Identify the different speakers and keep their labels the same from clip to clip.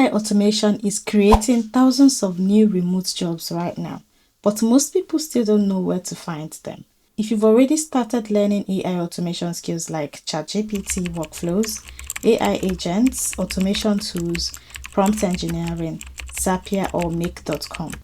Speaker 1: AI automation is creating thousands of new remote jobs right now, but most people still don't know where to find them. If you've already started learning AI automation skills like ChatGPT workflows, AI agents, automation tools, prompt engineering, Zapier or Make.com,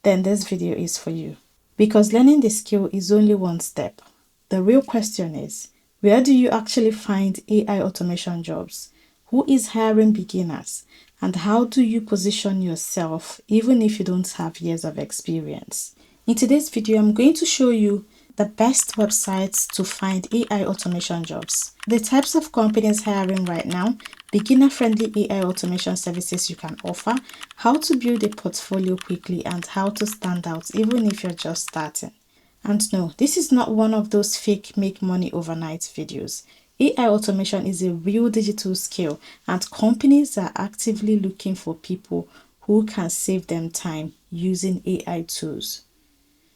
Speaker 1: then this video is for you. Because learning the skill is only one step. The real question is, where do you actually find AI automation jobs? Who is hiring beginners? And how do you position yourself even if you don't have years of experience? In today's video, I'm going to show you the best websites to find AI automation jobs, the types of companies hiring right now, beginner-friendly AI automation services you can offer, how to build a portfolio quickly, and how to stand out even if you're just starting. And no, this is not one of those fake make money overnight videos. AI automation is a real digital skill, and companies are actively looking for people who can save them time using AI tools.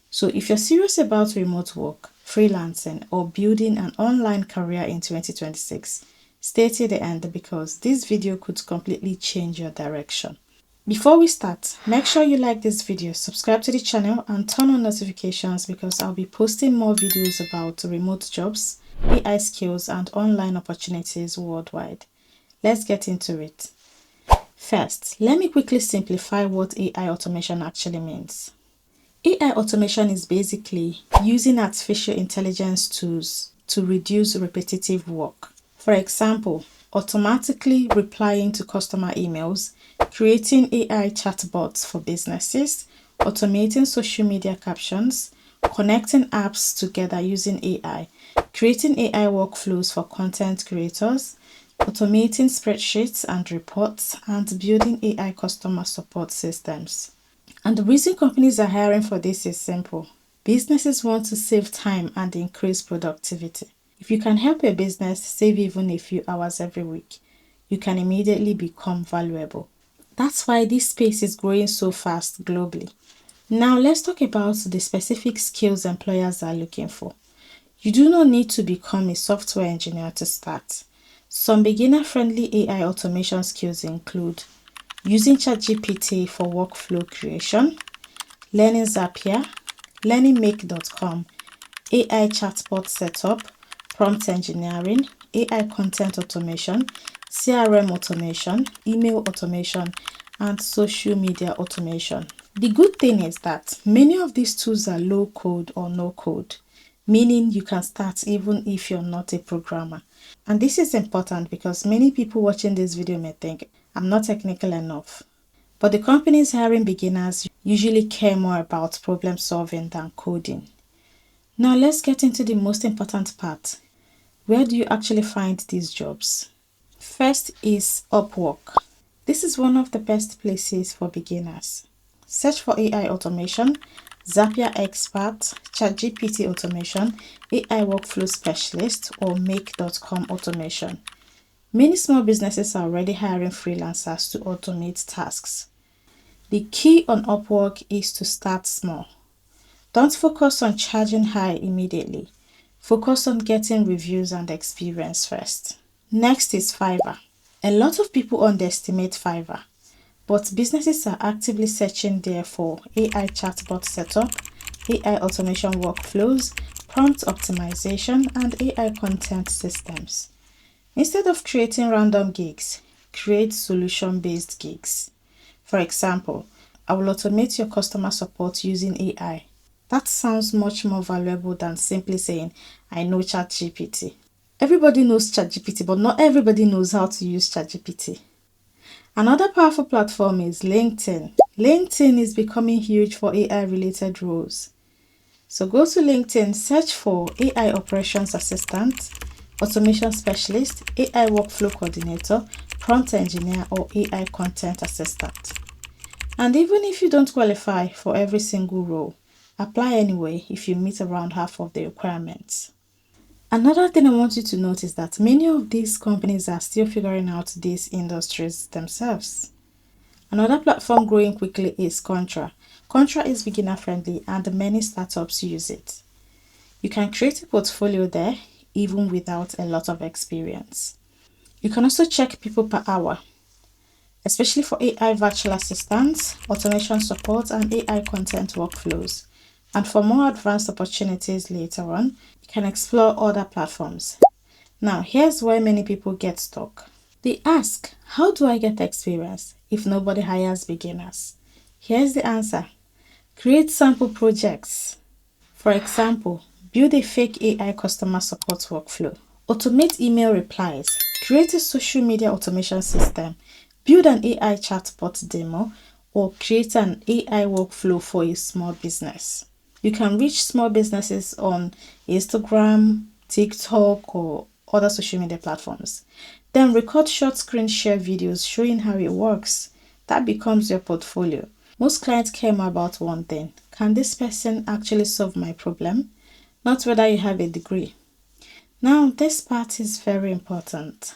Speaker 1: So if you're serious about remote work, freelancing, or building an online career in 2026, stay till the end because this video could completely change your direction. Before we start, make sure you like this video, subscribe to the channel, and turn on notifications because I'll be posting more videos about remote jobs, AI skills, and online opportunities worldwide. Let's get into it. First, let me quickly simplify what AI automation actually means. AI automation is basically using artificial intelligence tools to reduce repetitive work. For example, automatically replying to customer emails, creating AI chatbots for businesses, automating social media captions, connecting apps together using AI, creating AI workflows for content creators, automating spreadsheets and reports, and building AI customer support systems. And the reason companies are hiring for this is simple. Businesses want to save time and increase productivity. If you can help your business save even a few hours every week, you can immediately become valuable. That's why this space is growing so fast globally. Now let's talk about the specific skills employers are looking for. You do not need to become a software engineer to start. Some beginner-friendly AI automation skills include using ChatGPT for workflow creation, learning Zapier, learning Make.com, AI chatbot setup, prompt engineering, AI content automation, CRM automation, email automation, and social media automation. The good thing is that many of these tools are low code or no code, meaning you can start even if you're not a programmer. And this is important because many people watching this video may think, I'm not technical enough. But the companies hiring beginners usually care more about problem solving than coding. Now let's get into the most important part. Where do you actually find these jobs? First is Upwork. This is one of the best places for beginners. Search for AI automation, Zapier expert, ChatGPT automation, AI workflow specialist, or Make.com automation. Many small businesses are already hiring freelancers to automate tasks. The key on Upwork is to start small. Don't focus on charging high immediately. Focus on getting reviews and experience first. Next is Fiverr. A lot of people underestimate Fiverr, but businesses are actively searching there for AI chatbot setup, AI automation workflows, prompt optimization, and AI content systems. Instead of creating random gigs, create solution-based gigs. For example, I will automate your customer support using AI. That sounds much more valuable than simply saying, I know ChatGPT. Everybody knows ChatGPT, but not everybody knows how to use ChatGPT. Another powerful platform is LinkedIn. LinkedIn is becoming huge for AI-related roles. So go to LinkedIn, search for AI operations assistant, automation specialist, AI workflow coordinator, prompt engineer, or AI content assistant. And even if you don't qualify for every single role, apply anyway if you meet around half of the requirements. Another thing I want you to note is that many of these companies are still figuring out these industries themselves. Another platform growing quickly is Contra. Contra is beginner friendly and many startups use it. You can create a portfolio there even without a lot of experience. You can also check PeoplePerHour. especially for AI virtual assistants, automation support, and AI content workflows. And for more advanced opportunities later on, you can explore other platforms. Now, here's where many people get stuck. They ask, how do I get experience if nobody hires beginners? Here's the answer. Create sample projects. For example, build a fake AI customer support workflow. Automate email replies. Create a social media automation system. Build an AI chatbot demo or create an AI workflow for a small business. You can reach small businesses on Instagram, TikTok, or other social media platforms. Then record short screen share videos showing how it works. That becomes your portfolio. Most clients care more about one thing. Can this person actually solve my problem? Not whether you have a degree. Now, this part is very important.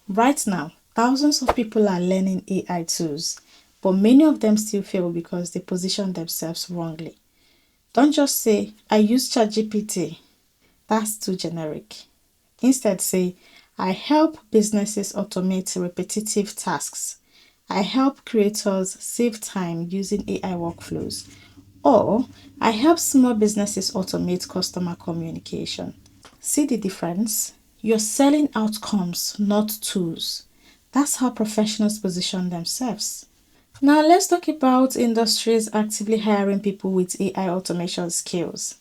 Speaker 1: Right now, thousands of people are learning AI tools, but many of them still fail because they position themselves wrongly. Don't just say, I use ChatGPT. That's too generic. Instead, say, I help businesses automate repetitive tasks. I help creators save time using AI workflows. Or I help small businesses automate customer communication. See the difference? You're selling outcomes, not tools. That's how professionals position themselves. Now let's talk about industries actively hiring people with AI automation skills.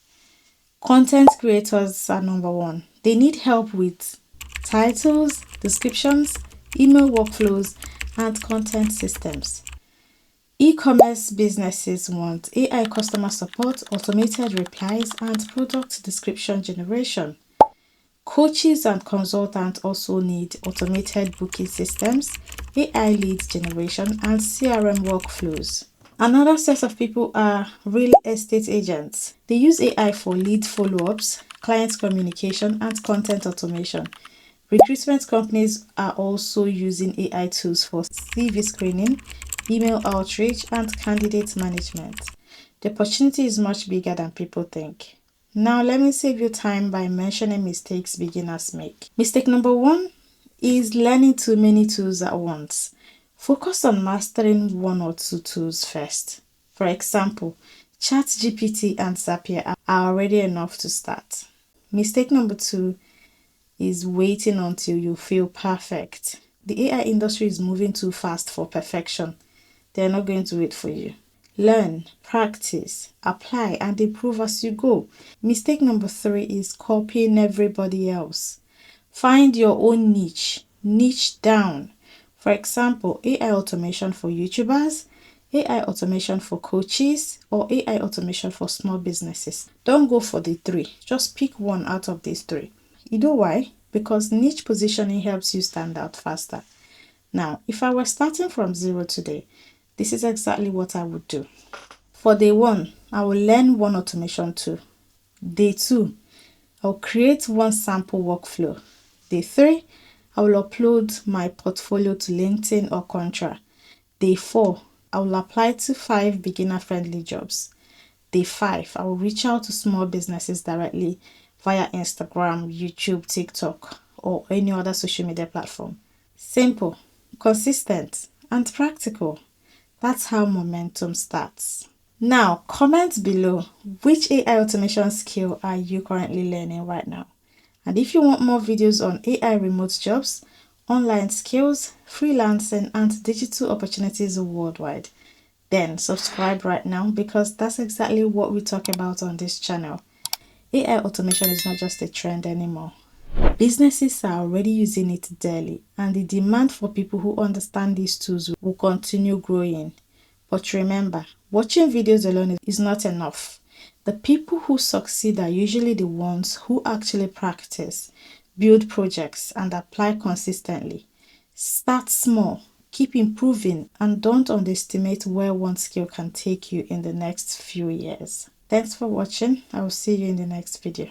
Speaker 1: Content creators are number one. They need help with titles, descriptions, email workflows, and content systems. E-commerce businesses want AI customer support, automated replies, and product description generation. Coaches and consultants also need automated booking systems, AI lead generation, and CRM workflows. Another set of people are real estate agents. They use AI for lead follow-ups, client communication, and content automation. Recruitment companies are also using AI tools for CV screening, email outreach, and candidate management. The opportunity is much bigger than people think. Now, let me save you time by mentioning mistakes beginners make. Mistake number one is learning too many tools at once. Focus on mastering one or two tools first. For example, ChatGPT and Zapier are already enough to start. Mistake number two is waiting until you feel perfect. The AI industry is moving too fast for perfection. They're not going to wait for you. Learn, practice, apply, and improve as you go. Mistake number three is copying everybody else. Find your own niche down. For example, AI automation for YouTubers, AI automation for coaches, or AI automation for small businesses. Don't go for the three. Just pick one out of these three. You know why? Because niche positioning helps you stand out faster. Now, if I were starting from zero today, this is exactly what I would do. For day one, I will learn one automation tool. Day two, I'll create one sample workflow. Day three, I will upload my portfolio to LinkedIn or Contra. Day four, I will apply to 5 beginner-friendly jobs. Day 5, I will reach out to small businesses directly via Instagram, YouTube, TikTok, or any other social media platform. Simple, consistent, and practical. That's how momentum starts. Now, comment below which AI automation skill are you currently learning right now. And if you want more videos on AI remote jobs, online skills, freelancing, and digital opportunities worldwide, then subscribe right now because that's exactly what we talk about on this channel. AI automation is not just a trend anymore. Businesses are already using it daily, and the demand for people who understand these tools will continue growing. But remember, watching videos alone is not enough. The people who succeed are usually the ones who actually practice, build projects, and apply consistently. Start small, keep improving, and don't underestimate where one skill can take you in the next few years. Thanks for watching. I will see you in the next video.